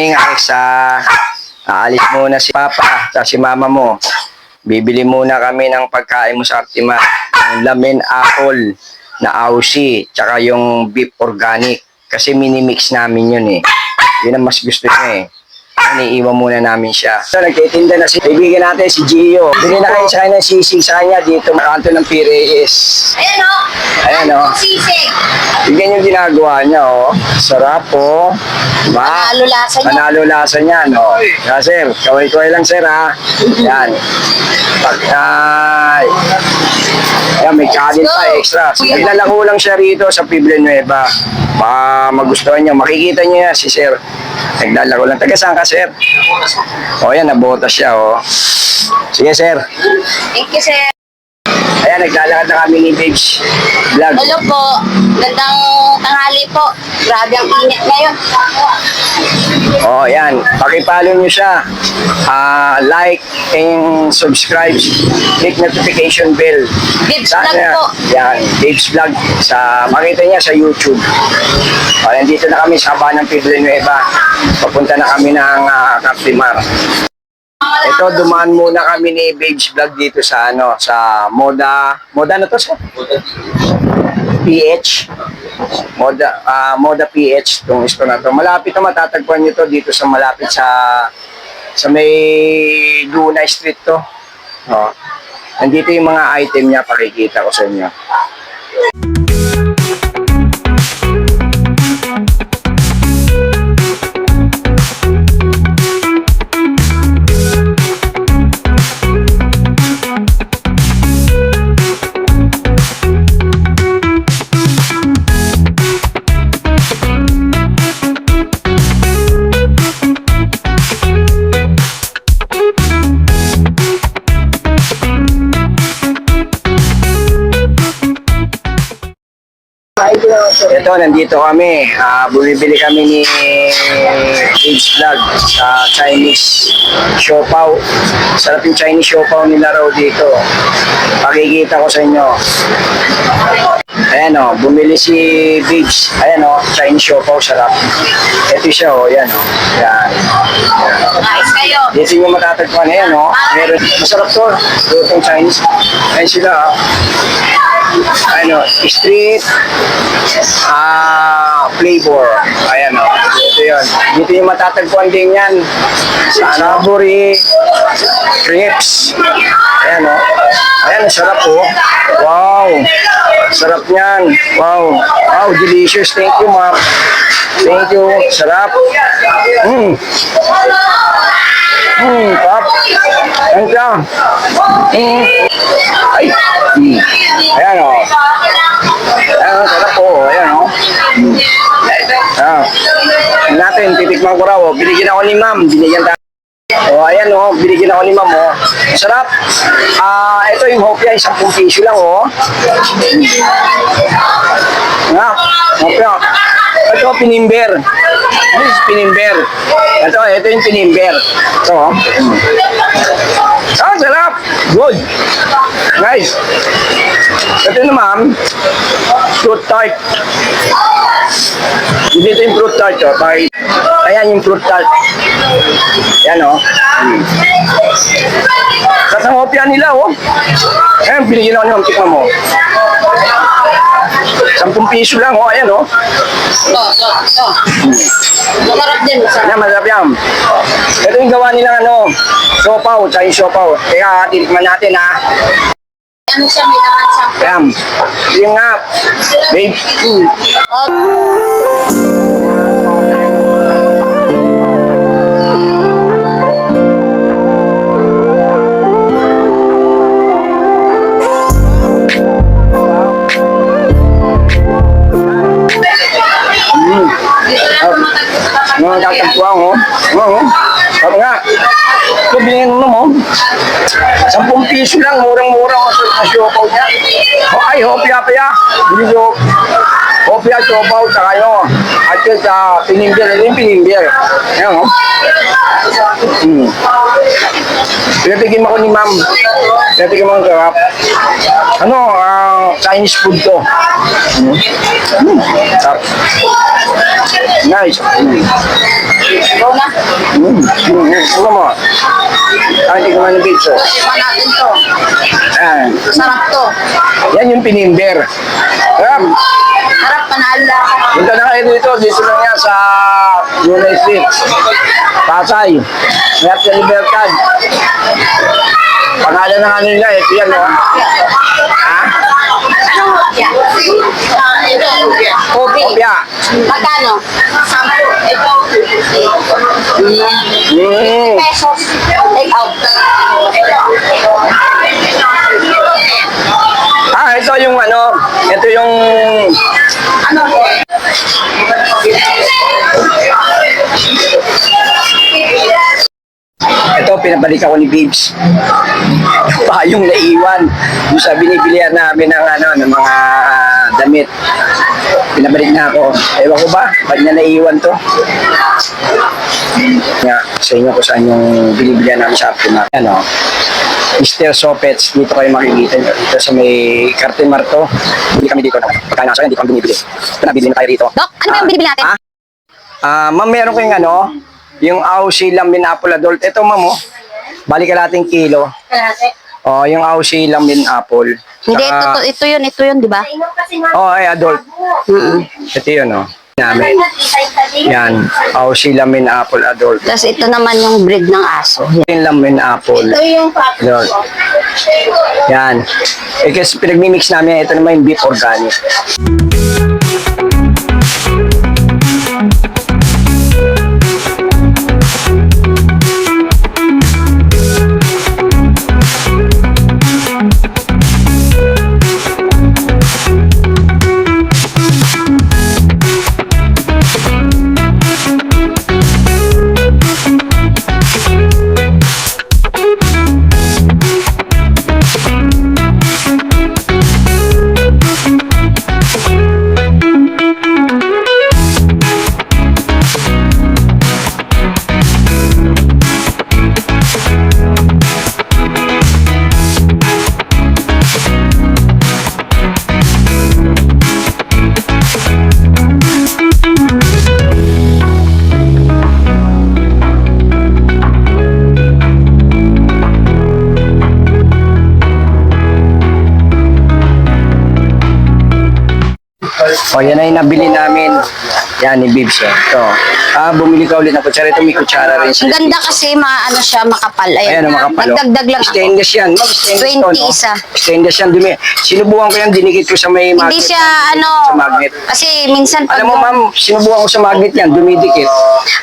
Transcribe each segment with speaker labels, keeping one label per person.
Speaker 1: Alex, aalis muna si Papa at si Mama mo. Bibili muna kami ng pagkain mo sa Artima. Yung lamen apple na ausi, tsaka yung beef organic. Kasi minimix namin yun eh. Yun ang mas gusto niya eh. Iniiwan muna namin siya. So, nagtitinda na si kaibigan natin, si Gio. Bili na kayo sa kanya ng sisig sa kanya dito, makanto ng Pires.
Speaker 2: Ayan o.
Speaker 1: Ayan o.
Speaker 2: Sisig.
Speaker 1: Bigyan yung ginagawa niya o. Sarap o.
Speaker 2: Panalo lasa niya.
Speaker 1: Panalo lasa niya, no? Yeah, sir. Kaway-kaway lang, sir, ha? Yan. Pagkay. Yan, may kanin pa extra. Ilalako lang siya rito sa Villanueva. Magustuhan niyo. Makikita niyo yan, si sir. Naglalako lang. Taga saan ka, sir? O, yan, nabota siya, o. Sige, sir.
Speaker 2: Thank you, sir.
Speaker 1: Ayan, naglalakad na kami ni Babes Vlog.
Speaker 2: Hello po. Gandang tanghali po. Grabe ang init ngayon.
Speaker 1: Oh, yan. Pakipalo nyo siya. Like and subscribe. Click notification bell.
Speaker 2: Babes Vlog po.
Speaker 1: Yan, Babes Vlog. Makita niya sa YouTube. Nandito na kami sa Banang Villanueva. Papunta na kami ng Captimar. Ito, dumaan muna kami ni Babes Vlog dito sa sa Moda na to, sir? PH. Moda PH itong store na to. Malapit na matatagpuan nyo to dito sa malapit sa may Dunay Street to. Nandito yung mga item niya, pakikita ko sa inyo. Ito, nandito kami. Bumibili kami ni Babes Vlog sa Chinese siopaw. Sarap yung Chinese siopaw nila raw dito. Pakikita ko sa inyo. Ayan o, bumili si Babes. Ayan o, Chinese siopaw, sarap. Ito siya o, ayan o. Ayan.
Speaker 2: Nice kayo.
Speaker 1: Dito yung matatagpuan. Ayan o. Meron, masarap to. Itong Chinese. Ayan sila o. Street flavor. Ayan o. Ito yun. Dito yung matatagpuan din yan. Savory crepes. Ayan o. Ayan, sarap o. Wow. Sarap niyan. Wow. Wow, delicious. Thank you, ma'am. Thank you. Sarap. Pap. Ayan siya. Ay. Ayan o. Ayan, sarap po. Ayan o. Natin, titikman ko raw. Binigyan ako ni ma'am. Binigyan tayo. O, ayan o. Binigyan ako ni ma'am o. Sarap. Ito yung hopya. 10 piso lang o. Hopya. Ito, pinimber. This is pinimber. Ito yung pinimber. Ito o. Sarap. Good. Nice. Ito naman, fruit tart. Dito yung fruit tart. Ayan yung fruit tart. Ayan o. Kasangopya nila o. Ayan, binigyan ako ng tikman mo. 10 piso lang o. Ayan o.
Speaker 2: Masarap din.
Speaker 1: Ayan, masarap yan. Ito yung gawa nilang siopaw, Chinese siopaw. Kaya titikman natin ha.
Speaker 2: Ano siya, may laman siya.
Speaker 1: Ayan. Yung nga, babe. Mga tatagpuan mo. Sabi nga, ito bilhin mo. 10 piso lang, murang-mura sa siopaw niya. Ay, hopya pa ya. Bili ko. Hopya, siopaw, saka yun. At yun sa pinimbier. Ito yung pinimbier. Ayan o. Pinapigyan mo ko ni ma'am. Pinapigyan mo ang sarap. Ano, Chinese food to. Sarap. Nice.
Speaker 2: Go na.
Speaker 1: Ano mo? Hindi ko man ng pizza.
Speaker 2: Ipan natin to.
Speaker 1: Ayan.
Speaker 2: Sarap to.
Speaker 1: Yan yung pinimber. Sarap.
Speaker 2: Sarap, panalo.
Speaker 1: Punta na kayo dito. Dito lang yan sa Lunay Street. Pasay. Mayat sa Libertad. Pangalan na nga nila. Ito yan, no? Ha?
Speaker 2: Kobe.
Speaker 1: Kopya.
Speaker 2: Magkano? 10. Ito. Pesos. Take out.
Speaker 1: Ito yung ano. Ito yung...
Speaker 2: Ano?
Speaker 1: Ito, pinabalik ako ni Bibs. Payong naiwan. Yung sa binibilihan namin ng, ano, ng mga damit. Pinabalik na ako. Ewan ko ba? Ba't niya naiwan to? Nga, sa inyo kung saan yung binibilihan namin sa Aftermath. Ano? Mr. Sopets, dito kayo makikita nyo. Dito sa may Cartimar to. Hindi kami dito. Pagkain naso yan, hindi kami binibili. Ito na, bibili na tayo dito.
Speaker 2: Dok, ano ba yung binibili natin?
Speaker 1: Ma'am, meron kayong ano, yung Aussie Lamin Apple Adult. Ito, ma'am, oh. Balik ka natin kilo. Oh, yung Aussie Lamin Apple.
Speaker 2: Hindi,
Speaker 1: Tsaka-
Speaker 2: ito yun, di ba?
Speaker 1: Oh, ay, adult. Ito yun, oh. Namin. Yan, Aussie Lamin Apple Adult.
Speaker 2: Tapos ito naman yung breed ng aso.
Speaker 1: Yung Lamin Apple.
Speaker 2: yung
Speaker 1: Adult. Yan. Eh, kasi pinagmimix namin, ito naman yung beef organic. O, yan ay nabili namin. Yan, ni Bibs. Ito. Bumili ka ulit ng kutsara. Ito may kutsara rin
Speaker 2: Ang
Speaker 1: siya.
Speaker 2: ganda kasi ano siya, makapal.
Speaker 1: Ayan,
Speaker 2: Ayan,
Speaker 1: makapal.
Speaker 2: nagdagdag lang ako.
Speaker 1: Stainless yan. Ma'am, stainless
Speaker 2: 20
Speaker 1: to, no?
Speaker 2: isa.
Speaker 1: Stainless yan. Sinubukan ko yan. Dinikit ko sa may magnet.
Speaker 2: Hindi siya,
Speaker 1: Sa magnet.
Speaker 2: kasi minsan pag,
Speaker 1: Alam mo, ma'am, sinubukan ko sa magnet yan. Dumidikit.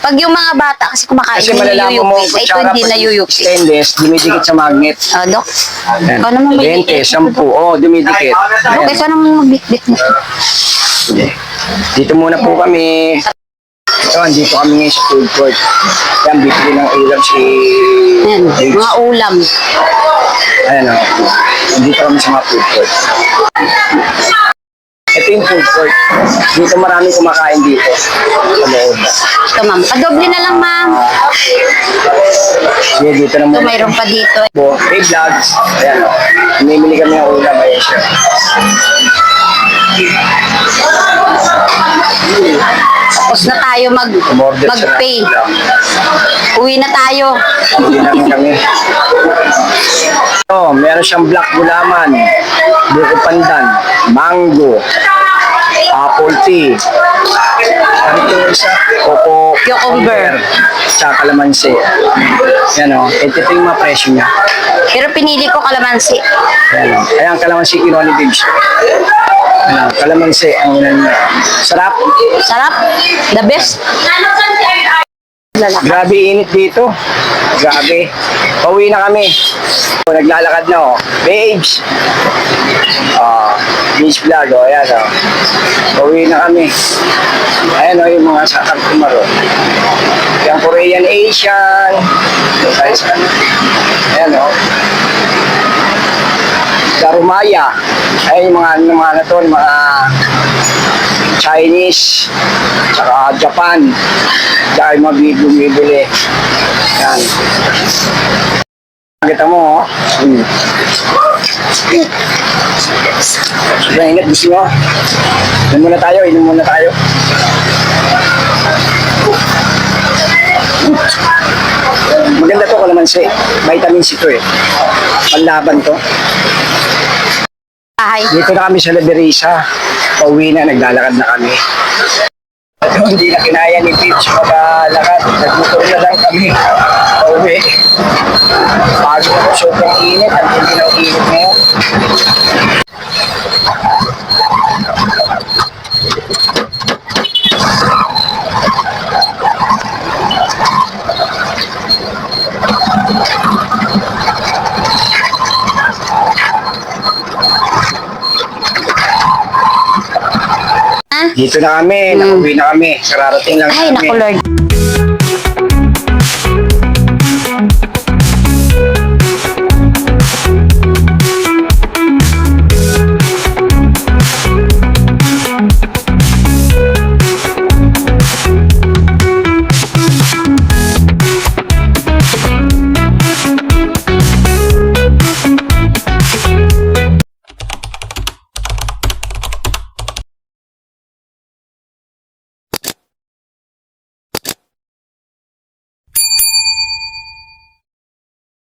Speaker 2: pag yung mga bata kasi kumakain,
Speaker 1: Kasi
Speaker 2: hindi
Speaker 1: malalaman mo,
Speaker 2: nayuyupis. Ay, ito
Speaker 1: kutsara
Speaker 2: hindi
Speaker 1: pag
Speaker 2: nayuyupis.
Speaker 1: stainless, dumidikit sa magnet.
Speaker 2: Dok,
Speaker 1: Yan.
Speaker 2: ikaw naman
Speaker 1: 20, 10. Oo, dumidikit.
Speaker 2: Dok, ikaw naman magbitbit nito.
Speaker 1: Dito muna po kami. Ito, andito kami ngayon sa food court. Yan, bibili ng ulam si...
Speaker 2: Ayan,
Speaker 1: Bibs.
Speaker 2: mga ulam.
Speaker 1: Ayan o. Dito kami sa mga food court. Ito yung food court. Dito marami kumakain dito. Sa loob.
Speaker 2: Ito, ma'am. Padoble na lang, ma'am.
Speaker 1: Sige, dito na
Speaker 2: Ito,
Speaker 1: muna.
Speaker 2: mayroon pa dito.
Speaker 1: Hey, vlogs. Ayan o. Namimili kami ng ulam. Ayan siya.
Speaker 2: Tapos na tayo
Speaker 1: Umorder siya ng
Speaker 2: mag-pay.
Speaker 1: ulam.
Speaker 2: Uwi na tayo.
Speaker 1: Hindi namin kami. Meron siyang black gulaman, buko pandan, mango, apple tea, ano ito yung isa? Coco,
Speaker 2: Cucumber.
Speaker 1: tsaka kalamansi. Yan o, ito yung mga presyo niya.
Speaker 2: Pero pinili ko kalamansi.
Speaker 1: Yan o, ayan kalamansi kinuha ni Bibs. Ayan, kalamansi, ang ulan niya. Sarap.
Speaker 2: Sarap. The best.
Speaker 1: Grabe init dito. Grabe. Pauwi na kami. Naglalakad na oh. Babes. Beach vlog oh. Ayan oh. Pauwi na kami. Ayan oh yung mga sa Cartimar oh. Yung Korean Asian. Yung tayo sa ayan oh. Darumaya. Ayan yung mga ano to, mga Chinese, tsaka Japan, dahil mga bibili. Yan. Kita mo, oh. Sobrang init, gusto mo. Inom muna tayo. Maganda to kalamansi. Vitamin C to eh. Panlaban to.
Speaker 2: Bahay.
Speaker 1: Dito na kami sa Liberisa. Pauwi na, naglalakad na kami. At hindi na kinaya ni Peach magalakad. Nagmotor na lang kami. Pauwi. Pagod ako, sobrang init. Ang hindi ng init ngayon. Dito na kami, nakauwi na kami. Kararating lang
Speaker 2: Ay,
Speaker 1: kami.
Speaker 2: naku Lord.